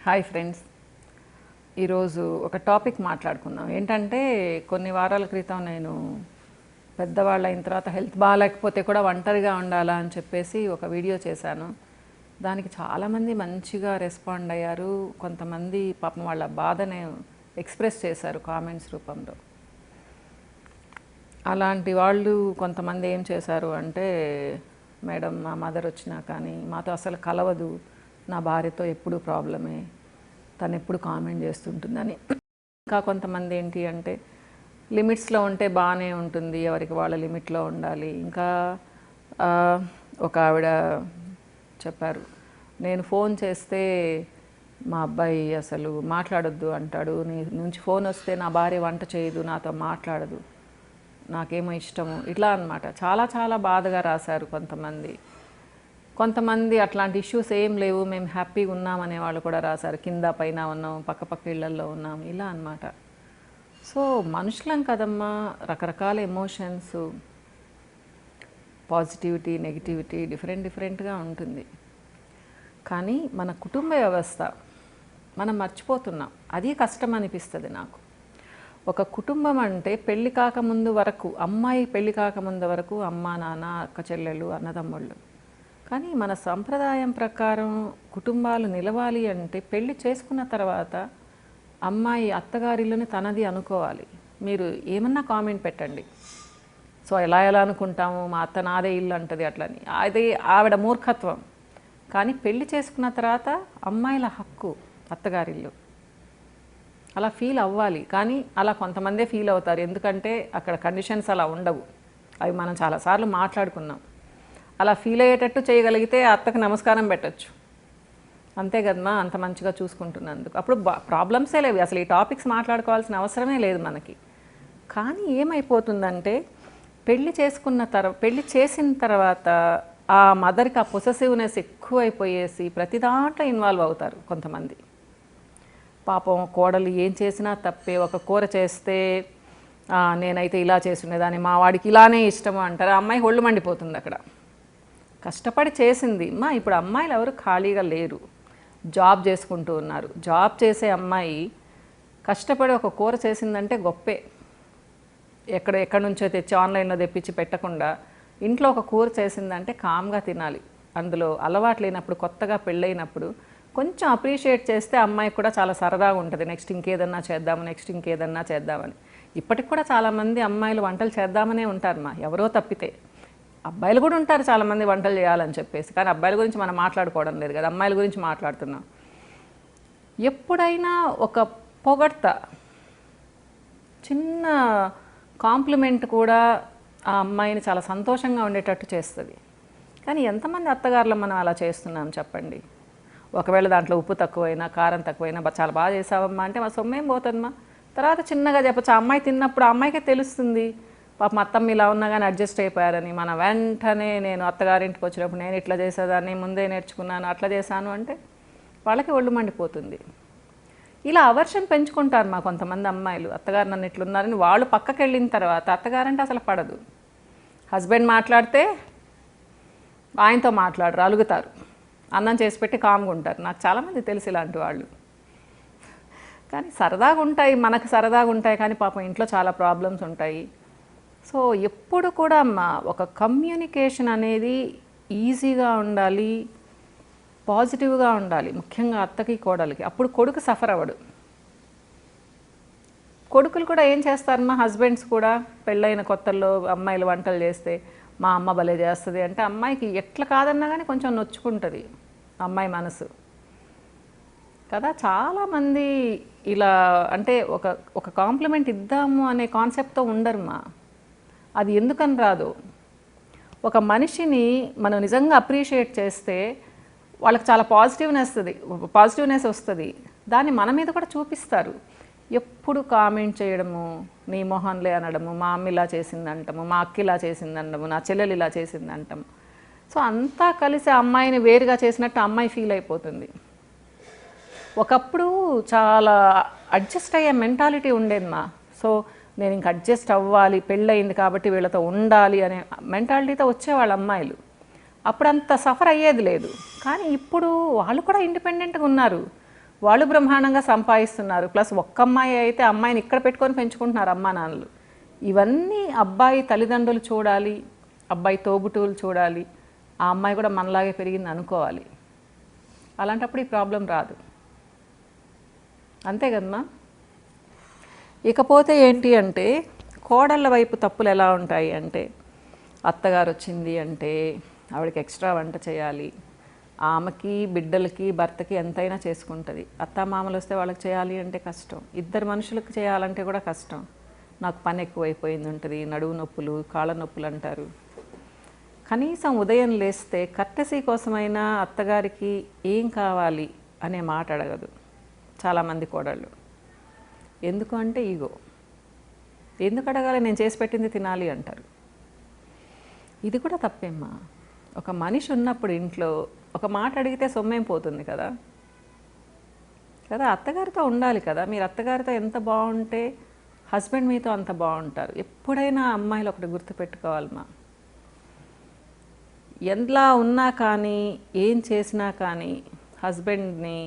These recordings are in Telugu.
హాయ్ ఫ్రెండ్స్, ఈరోజు ఒక టాపిక్ మాట్లాడుకుందాం. ఏంటంటే కొన్ని వారాల క్రితం నేను పెద్దవాళ్ళు అయిన తర్వాత హెల్త్ బాగాలేకపోతే కూడా ఒంటరిగా ఉండాలా అని చెప్పేసి ఒక వీడియో చేశాను. దానికి చాలామంది మంచిగా రెస్పాండ్ అయ్యారు. కొంతమంది పాపం వాళ్ళ బాధని ఎక్స్ప్రెస్ చేశారు కామెంట్స్ రూపంలో. అలాంటి వాళ్ళు కొంతమంది ఏం చేశారు అంటే, మేడం మా మదర్ వచ్చినా కానీ మాతో అసలు కలవదు, నా భార్యతో ఎప్పుడు ప్రాబ్లమే, తను ఎప్పుడు కామెంట్ చేస్తుంటుందని. ఇంకా కొంతమంది ఏంటి అంటే, లిమిట్స్లో ఉంటే బాగానే ఉంటుంది, ఎవరికి వాళ్ళ లిమిట్లో ఉండాలి. ఇంకా ఒక ఆవిడ చెప్పారు, నేను ఫోన్ చేస్తే మా అబ్బాయి అసలు మాట్లాడొద్దు అంటాడు, నీ నుంచి ఫోన్ వస్తే నా భార్య వంట చేయదు, నాతో మాట్లాడదు, నాకేమో ఇష్టము, ఇట్లా అన్నమాట. చాలా చాలా బాధగా రాశారు కొంతమంది అట్లాంటి ఇష్యూస్ ఏం లేవు, మేము హ్యాపీగా ఉన్నాం అనే వాళ్ళు కూడా రాశారు. కింద పైన ఉన్నాం, పక్క ఇళ్లల్లో ఉన్నాం, ఇలా అన్నమాట. సో మనుషులం కదమ్మా, రకరకాల ఎమోషన్స్, పాజిటివిటీ నెగిటివిటీ డిఫరెంట్గా ఉంటుంది. కానీ మన కుటుంబ వ్యవస్థ మనం మర్చిపోతున్నాం. అది కష్టం అనిపిస్తుంది నాకు. ఒక కుటుంబం అంటే పెళ్ళి కాకముందు వరకు, అమ్మాయి పెళ్ళి కాకముందు వరకు అమ్మ నాన్న అక్క చెల్లెలు అన్నదమ్ముళ్ళు. కానీ మన సంప్రదాయం ప్రకారం కుటుంబాలు నిలవాలి అంటే పెళ్ళి చేసుకున్న తర్వాత అమ్మాయి అత్తగారిల్లుని తనది అనుకోవాలి. మీరు ఏమన్నా కామెంట్ పెట్టండి. సో ఎలా అనుకుంటాము, మా అత్త నాదే ఇల్లు అంటది అట్లని, అది ఆవిడ మూర్ఖత్వం. కానీ పెళ్ళి చేసుకున్న తర్వాత అమ్మాయిల హక్కు అత్తగారిల్లు, అలా ఫీల్ అవ్వాలి. కానీ అలా కొంతమందే ఫీల్ అవుతారు, ఎందుకంటే అక్కడ కండిషన్స్ అలా ఉండవు. అవి మనం చాలాసార్లు మాట్లాడుకున్నాం. అలా ఫీల్ అయ్యేటట్టు చేయగలిగితే అత్తకు నమస్కారం పెట్టచ్చు, అంతే కదమ్మా, అంత మంచిగా చూసుకుంటున్నందుకు. అప్పుడు ప్రాబ్లమ్సే లేవు, అసలు ఈ టాపిక్స్ మాట్లాడుకోవాల్సిన అవసరమే లేదు మనకి. కానీ ఏమైపోతుందంటే, పెళ్ళి చేసిన తర్వాత ఆ మదర్కి ఆ పొసెసివ్నెస్ ఎక్కువైపోయేసి ప్రతి దాంట్లో ఇన్వాల్వ్ అవుతారు కొంతమంది. పాపం కోడలు ఏం చేసినా తప్పే. ఒక కూర చేస్తే నేనైతే ఇలా చేసుకునేదాన్ని, మా వాడికి ఇలానే ఇష్టము అంటారు. ఆ అమ్మాయి ఒళ్ళు మండిపోతుంది. అక్కడ కష్టపడి చేసింది మా. ఇప్పుడు అమ్మాయిలు ఎవరు ఖాళీగా లేరు, జాబ్ చేసుకుంటూ ఉన్నారు. జాబ్ చేసే అమ్మాయి కష్టపడి ఒక కూర చేసిందంటే గొప్పే. ఎక్కడి నుంచో తెచ్చి ఆన్లైన్లో తెప్పించి పెట్టకుండా ఇంట్లో ఒక కూర చేసిందంటే కామ్గా తినాలి. అందులో అలవాటు లేనప్పుడు, కొత్తగా పెళ్ళైనప్పుడు కొంచెం అప్రిషియేట్ చేస్తే అమ్మాయికి కూడా చాలా సరదాగా ఉంటుంది. నెక్స్ట్ ఇంకేదన్నా చేద్దామని. ఇప్పటికి కూడా చాలామంది అమ్మాయిలు వంటలు చేద్దామనే ఉంటారు మా, ఎవరో తప్పితే. అబ్బాయిలు కూడా ఉంటారు చాలామంది వంటలు చేయాలని చెప్పేసి. కానీ అబ్బాయిల గురించి మనం మాట్లాడుకోవడం లేదు కదా, అమ్మాయిల గురించి మాట్లాడుతున్నాం. ఎప్పుడైనా ఒక పొగడ్త, చిన్న కాంప్లిమెంట్ కూడా ఆ అమ్మాయిని చాలా సంతోషంగా ఉండేటట్టు చేస్తుంది. కానీ ఎంతమంది అత్తగారులు మనం అలా చేస్తున్నాం చెప్పండి? ఒకవేళ దాంట్లో ఉప్పు తక్కువైనా, కారం తక్కువైనా, చాలా బాగా చేసావమ్మా అంటే మా సొమ్మేం పోతుందమ్మా. తర్వాత చిన్నగా చెప్పచ్చు. ఆ అమ్మాయి తిన్నప్పుడు ఆ అమ్మాయికే తెలుస్తుంది, పాపం అత్తమ్మ ఇలా ఉన్నా కానీ అడ్జస్ట్ అయిపోయారని. మన వెంటనే నేను అత్తగారింటికి వచ్చినప్పుడు నేను ఇట్లా చేసేదాన్ని, ముందే నేర్చుకున్నాను, అట్లా చేశాను అంటే వాళ్ళకి ఒళ్ళు మండిపోతుంది. ఇలా అవర్షన్ పెంచుకుంటారు మా కొంతమంది అమ్మాయిలు. అత్తగారు నన్ను ఇట్లున్నారని. వాళ్ళు పక్కకి వెళ్ళిన తర్వాత అత్తగారంటే అసలు పడదు. హస్బెండ్ మాట్లాడితే ఆయనతో మాట్లాడరు, అలుగుతారు. అన్నం చేసి పెట్టి కామ్గా ఉంటారు. నాకు చాలామంది తెలుసు ఇలాంటి వాళ్ళు. కానీ సరదాగా ఉంటాయి, మనకు సరదాగా ఉంటాయి, కానీ పాపం ఇంట్లో చాలా ప్రాబ్లమ్స్ ఉంటాయి. సో ఎప్పుడు కూడా ఒక కమ్యూనికేషన్ అనేది ఈజీగా ఉండాలి, పాజిటివ్గా ఉండాలి, ముఖ్యంగా అత్తకి కోడలికి. అప్పుడు కొడుకు సఫర్ అవ్వడు. కొడుకులు కూడా ఏం చేస్తారు, మా హస్బెండ్స్ కూడా పెళ్ళైన కొత్తల్లో అమ్మాయిలు వంటలు చేస్తే మా అమ్మ భలే చేస్తుంది అంటే అమ్మాయికి ఎట్లా కాదన్నా కానీ కొంచెం నొచ్చుకుంటుంది అమ్మాయి మనసు కదా. చాలామంది ఇలా అంటే ఒక కాంప్లిమెంట్ ఇద్దాము అనే కాన్సెప్ట్తో ఉండరు మా. అది ఎందుకని రాదు. ఒక మనిషిని మనం నిజంగా అప్రిషియేట్ చేస్తే వాళ్ళకి చాలా పాజిటివ్నెస్ వస్తుంది. దాన్ని మన మీద కూడా చూపిస్తారు. ఎప్పుడు కామెంట్ చేయడము, నీ మొహన్లే అనడము, మా అమ్మ ఇలా చేసింది అంటాము, మా అక్క ఇలా చేసింది అనడము, నా చెల్లెలు ఇలా చేసింది అంటాము. సో అంతా కలిసి అమ్మాయిని వేరుగా చేసినట్టు అమ్మాయి ఫీల్ అయిపోతుంది. ఒకప్పుడు చాలా అడ్జస్ట్ అయ్యే మెంటాలిటీ ఉండేది మా. సో నేను ఇంక అడ్జస్ట్ అవ్వాలి, పెళ్ళయింది కాబట్టి వీళ్ళతో ఉండాలి అనే మెంటాలిటీతో వచ్చేవాళ్ళు అమ్మాయిలు. అప్పుడు అంత సఫర్ అయ్యేది లేదు. కానీ ఇప్పుడు వాళ్ళు కూడా ఇండిపెండెంట్గా ఉన్నారు. వాళ్ళు బ్రహ్మాండంగా సంపాదిస్తున్నారు. ప్లస్ ఒక్క అమ్మాయి అయితే అమ్మాయిని ఇక్కడ పెట్టుకొని పెంచుకుంటున్నారు అమ్మా నాన్నలు. ఇవన్నీ అబ్బాయి తల్లిదండ్రులు చూడాలి, అబ్బాయి తోబుట్టువులు చూడాలి, ఆ అమ్మాయి కూడా మనలాగే పెరిగింది అనుకోవాలి. అలాంటప్పుడు ఈ ప్రాబ్లం రాదు. అంతే కదమ్మా. ఇకపోతే ఏంటి అంటే కోడళ్ళ వైపు తప్పులు ఎలా ఉంటాయి అంటే, అత్తగారు వచ్చింది అంటే ఆవిడకి ఎక్స్ట్రా వంట చేయాలి, ఆమెకి బిడ్డలకి భర్తకి ఎంతైనా చేసుకుంటుంది. అత్తామామలు వస్తే వాళ్ళకి చేయాలి అంటే కష్టం, ఇద్దరు మనుషులకు చేయాలంటే కూడా కష్టం. నాకు పని ఎక్కువైపోయింది ఉంటుంది, నడువు నొప్పులు, కాళ్ళ నొప్పులు అంటారు. కనీసం ఉదయం లేస్తే కర్టెసీ కోసమైనా అత్తగారికి ఏం కావాలి అనే మాట అడగదు చాలామంది కోడళ్ళు. ఎందుకు అంటే ఈగో. ఎందుకు అడగాలి, నేను చేసి పెట్టింది తినాలి అంటారు. ఇది కూడా తప్పేమ్మా. ఒక మనిషి ఉన్నప్పుడు ఇంట్లో ఒక మాట అడిగితే సొమ్మేం పోతుంది కదా. అత్తగారితో ఉండాలి కదా. మీరు అత్తగారితో ఎంత బాగుంటే హస్బెండ్ మీతో అంత బాగుంటారు. ఎప్పుడైనా అమ్మాయిలు ఒకటి గుర్తుపెట్టుకోవాలమ్మా, ఎలా ఉన్నా కానీ ఏం చేసినా కానీ హస్బెండ్ని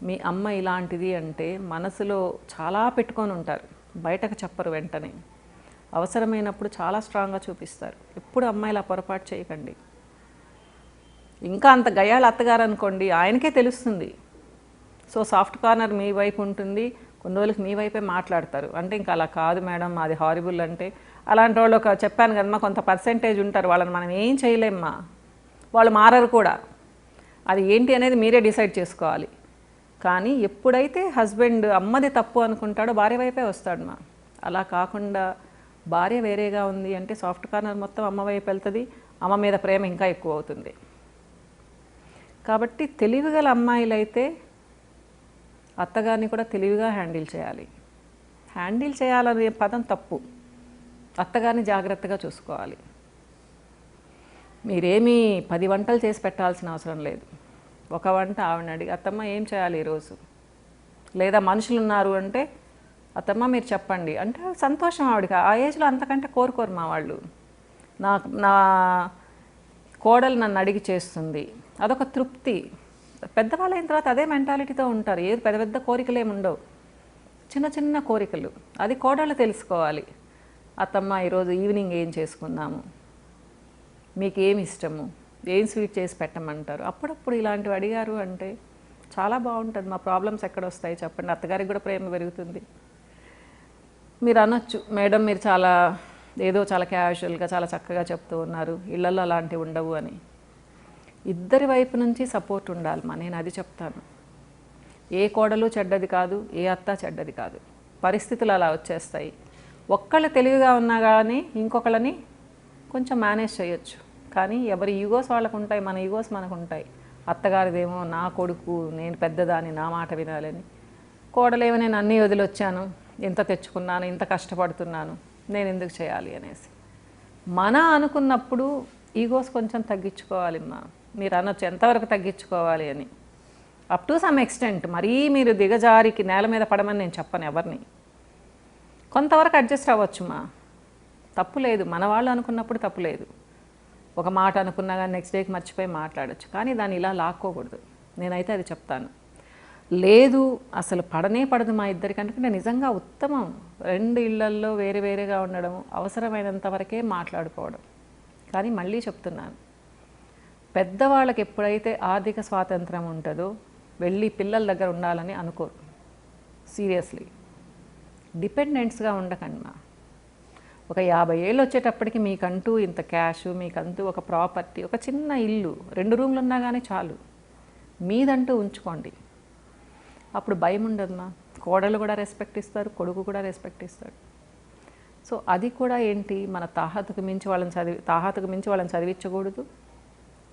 మీ అమ్మ ఇలాంటిది అంటే మనసులో చాలా పెట్టుకొని ఉంటారు, బయటకు చెప్పరు. వెంటనే అవసరమైనప్పుడు చాలా స్ట్రాంగ్గా చూపిస్తారు. ఎప్పుడు అమ్మాయిలు ఆ పొరపాటు చేయకండి. ఇంకా అంత గయాళ అత్తగారు అనుకోండి, ఆయనకే తెలుస్తుంది. సో సాఫ్ట్ కార్నర్ మీ వైపు ఉంటుంది, కొన్ని రోజులకి మీ వైపే మాట్లాడతారు. అంటే ఇంకా అలా కాదు మేడం అది హారిబుల్ అంటే, అలాంటి వాళ్ళు ఒక చెప్పాను కదమ్మా కొంత పర్సెంటేజ్ ఉంటారు, వాళ్ళని మనం ఏం చేయలేమ్మా. వాళ్ళు మారరు కూడా. అది ఏంటి అనేది మీరే డిసైడ్ చేసుకోవాలి. కానీ ఎప్పుడైతే హస్బెండ్ అమ్మది తప్పు అనుకుంటాడో భార్య వైపే వస్తాడమ్మా. అలా కాకుండా భార్య వేరేగా ఉంది అంటే సాఫ్ట్ కార్నర్ మొత్తం అమ్మ వైపు వెళ్తుంది, అమ్మ మీద ప్రేమ ఇంకా ఎక్కువ అవుతుంది. కాబట్టి తెలివిగల అమ్మాయిలైతే అత్తగారిని కూడా తెలివిగా హ్యాండిల్ చేయాలి. హ్యాండిల్ చేయాలనే పదం తప్పు. అత్తగారిని జాగ్రత్తగా చూసుకోవాలి. మీరేమీ 10 వంటలు చేసి పెట్టాల్సిన అవసరం లేదు. ఒక వంట ఆవిడని అడిగి, అత్తమ్మ ఏం చేయాలి ఈరోజు, లేదా మనుషులు ఉన్నారు అంటే అత్తమ్మ మీరు చెప్పండి అంటే సంతోషం ఆవిడకి. ఆ ఏజ్లో అంతకంటే కోరుకోరు మా వాళ్ళు. నా కోడలు నన్ను అడిగి చేస్తుంది, అదొక తృప్తి. పెద్దవాళ్ళు అయిన తర్వాత అదే మెంటాలిటీతో ఉంటారు. ఏది పెద్ద పెద్ద కోరికలు ఏమి ఉండవు, చిన్న చిన్న కోరికలు. అది కోడళ్ళు తెలుసుకోవాలి. అత్తమ్మ ఈరోజు ఈవినింగ్ ఏం చేసుకుందాము, మీకు ఏమి ఇష్టము, ఏం స్వీట్ చేసి పెట్టమంటారు. అప్పుడప్పుడు ఇలాంటివి అడిగారు అంటే చాలా బాగుంటుంది. మా ప్రాబ్లమ్స్ ఎక్కడ వస్తాయి చెప్పండి, అత్తగారికి కూడా ప్రేమ పెరుగుతుంది. మీరు అనొచ్చు మేడం మీరు చాలా చాలా క్యాజువల్గా చాలా చక్కగా చెప్తూ ఉన్నారు, ఇళ్లలో అలాంటివి ఉండవు అని. ఇద్దరి వైపు నుంచి సపోర్ట్ ఉండాలమ్మా. నేను అది చెప్తాను. ఏ కోడలు చెడ్డది కాదు, ఏ అత్త చెడ్డది కాదు. పరిస్థితులు అలా వచ్చేస్తాయి. ఒక్కళ్ళు తెలివిగా ఉన్నా కానీ ఇంకొకళ్ళని కొంచెం మేనేజ్ చేయొచ్చు. కానీ ఎవరి ఈగోస్ వాళ్ళకు ఉంటాయి, మన ఈగోస్ మనకు ఉంటాయి. అత్తగారిదేమో నా కొడుకు, నేను పెద్దదాన్ని, నా మాట వినాలని. కోడలేమో నేను అన్నీ వదిలొచ్చాను, ఇంత తెచ్చుకున్నాను, ఇంత కష్టపడుతున్నాను, నేను ఎందుకు చేయాలి అనేసి. మన అనుకున్నప్పుడు ఈగోస్ కొంచెం తగ్గించుకోవాలిమ్మా. మీరు అనొచ్చు ఎంతవరకు తగ్గించుకోవాలి అని. Up to some extent. మరీ మీరు దిగజారికి నేల మీద పడమని నేను చెప్పను ఎవరిని. కొంతవరకు అడ్జస్ట్ అవ్వచ్చుమా, తప్పు లేదు. మన వాళ్ళు అనుకున్నప్పుడు తప్పు లేదు. ఒక మాట అనుకున్నా కానీ నెక్స్ట్ డేకి మర్చిపోయి మాట్లాడచ్చు. కానీ దాన్ని ఇలా లాక్కోకూడదు. నేనైతే అది చెప్తాను. లేదు అసలు పడనే పడదు మా ఇద్దరికంటే నిజంగా ఉత్తమం. 2 ఇళ్లల్లో వేరే వేరేగా ఉండడం, అవసరమైనంత వరకే మాట్లాడుకోవడం. కానీ మళ్ళీ చెప్తున్నాను, పెద్దవాళ్ళకి ఎప్పుడైతే ఆర్థిక స్వాతంత్రం ఉంటుందో వెళ్ళి పిల్లల దగ్గర ఉండాలని అనుకోరు. సీరియస్లీ డిపెండెంట్స్గా ఉండకండి మా. ఒక 50 ఏళ్ళు వచ్చేటప్పటికి మీకంటూ ఇంత క్యాష్, మీకంటూ ఒక ప్రాపర్టీ, ఒక చిన్న ఇల్లు, 2 రూమ్లు ఉన్నా కానీ చాలు, మీదంటూ ఉంచుకోండి. అప్పుడు భయం ఉండదుమా. కోడలు కూడా రెస్పెక్ట్ ఇస్తారు, కొడుకు కూడా రెస్పెక్ట్ ఇస్తాడు. సో అది కూడా ఏంటి, మన తాహతుకు మించి వాళ్ళని చదివించకూడదు,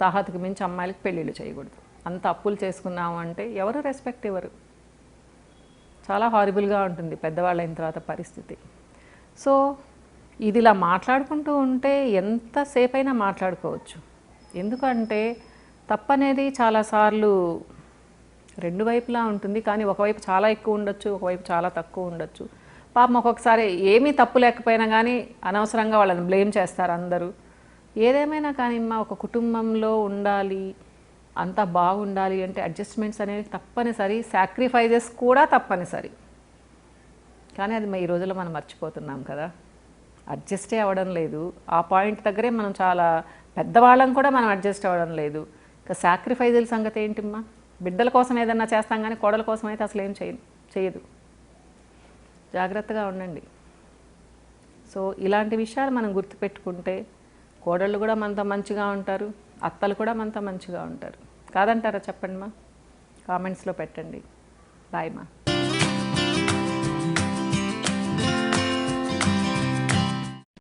తాహతుకు మించి అమ్మాయిలకు పెళ్ళిళ్ళు చేయకూడదు. అంత అప్పులు చేసుకున్నాము అంటే ఎవరు రెస్పెక్ట్ ఇవ్వరు. చాలా హారిబుల్గా ఉంటుంది పెద్దవాళ్ళు అయిన తర్వాత పరిస్థితి. సో ఇది ఇలా మాట్లాడుకుంటూ ఉంటే ఎంతసేపు అయినా మాట్లాడుకోవచ్చు. ఎందుకంటే తప్పనేది చాలాసార్లు 2 వైపులా ఉంటుంది. కానీ ఒకవైపు చాలా ఎక్కువ ఉండొచ్చు, ఒకవైపు చాలా తక్కువ ఉండొచ్చు. పాపం ఒక్కొక్కసారి ఏమీ తప్పు లేకపోయినా కానీ అనవసరంగా వాళ్ళని బ్లేమ్ చేస్తారు అందరూ. ఏదేమైనా కానీ ఒక కుటుంబంలో ఉండాలి, అంతా బాగుండాలి అంటే అడ్జస్ట్మెంట్స్ అనేవి తప్పనిసరి, సాక్రిఫైజెస్ కూడా తప్పనిసరి. కానీ అది ఈ రోజుల్లో మనం మర్చిపోతున్నాం కదా, అడ్జస్టే అవ్వడం లేదు. ఆ పాయింట్ దగ్గరే మనం చాలా పెద్దవాళ్ళం కూడా మనం అడ్జస్ట్ అవ్వడం లేదు. ఇంకా సాక్రిఫైజుల సంగతి ఏంటిమ్మా? బిడ్డల కోసం ఏదన్నా చేస్తాం కానీ కోడల కోసం అయితే అసలు ఏం చేయదు. జాగ్రత్తగా ఉండండి. సో ఇలాంటి విషయాలు మనం గుర్తుపెట్టుకుంటే కోడళ్ళు కూడా మనతో మంచిగా ఉంటారు, అత్తలు కూడా మనతో మంచిగా ఉంటారు. కాదంటారా? చెప్పండి మా, కామెంట్స్లో పెట్టండి. బాయ్ మా.